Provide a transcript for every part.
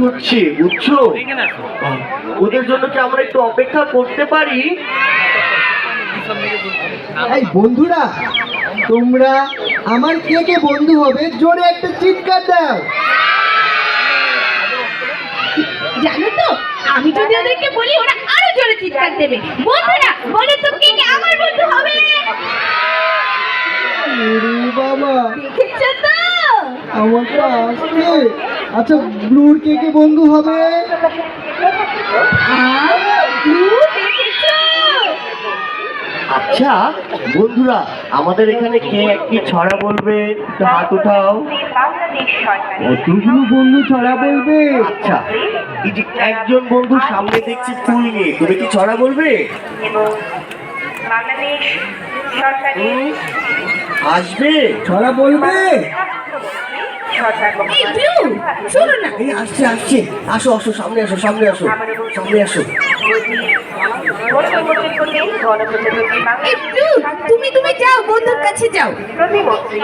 হচ্ছে বুঝছো? ওদের জন্য কি আমরা একটু অপেক্ষা করতে পারি? এই বন্ধুরা, তোমরা আমার কে কে বন্ধু হবে জোরে একটা চিৎকার দাও। জানো তো, আমি যদি ওদেরকে বলি ওরা আরো জোরে চিৎকার দেবে। বন্ধুরা বলো তো, কে কে আমার বন্ধু হবে? ওরে বাবা, দেখেছো তো? আমারটা আসছে। আচ্ছা, ব্লুর কে কে বন্ধু হবে? দেখেছো? আচ্ছা বন্ধুরা, আমাদের এখানে কে একটি ছড়া বলবে? একটু হাত উঠাও। কতগুলো বন্ধু ছড়া বলবে? আচ্ছা, এই যে একজন বন্ধু সামনে দেখছি ফুল নিয়ে, তুমি কি ছড়া বলবে? এবং বাংলাদেশ সরকারি আসবে? ছড়া বলবে? এই ব্লু, শোনো না। এই আসছে আসছে, আসো আসো, সামনে আসো, সামনে আসো, সামনে আসো। এই ব্লু, তুমি যাও, বন্ধুর কাছে যাও। প্রতিমন্ত্রী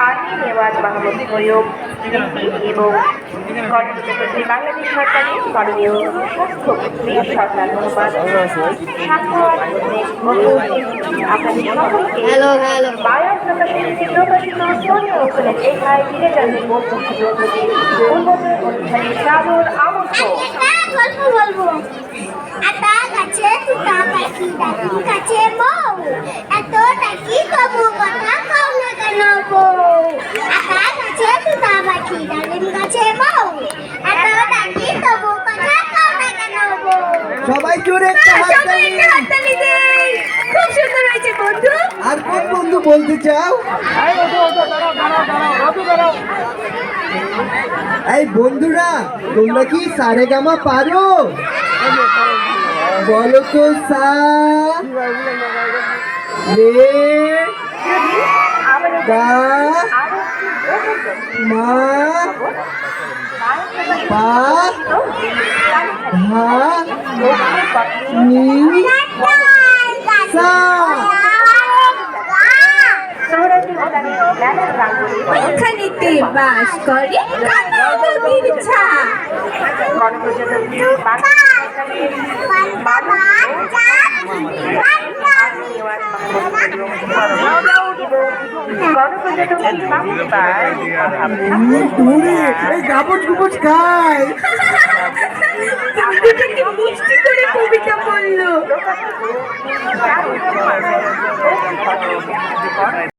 আলী নেওয়াজ মাহমুদ মরিয়ম এবং গণপ্রজাতন্ত্রী বাংলাদেশ সরকারের মাননীয় স্বাস্থ্যমন্ত্রী সরকার মোহাম্মদ আপনাদের সকলকে মায়া প্রকাশের প্রকাশিত প্রকাশিত এই ভাই ফিরে যাবে উন্মোচন অনুষ্ঠানে সাদর আমন্ত্রণ। গল্প বলবো। আতা গাছে তুতা পাখি ডালিম গাছে বউ, এত ডাকি তবু কথা কও না কেন বউ। আতা গাছে তুতা পাখি ডালিম গাছে বউ, এত ডাকি তবু কথা কও না কেন বউ। সবাই জোরে একটা সবাই একটা হাততালি দেই। খুব সুন্দর হয়েছে বন্ধু। আর কোন বন্ধু বলতে চাও? এই বন্ধুরা, তোমরা কি সারেগামা পারো? বলো তো, সা রে গা মা পা ধা নি সা। ওখানেতে বাস করে কালো নদীর ছা। গণপ্রজাতন্ত্রী বাংলাদেশ সরকারের গণপ্রজাতন্ত্রী এই গাবজ গুবজ খায়। তুমি কি মিষ্টি করে কবিতা বললো।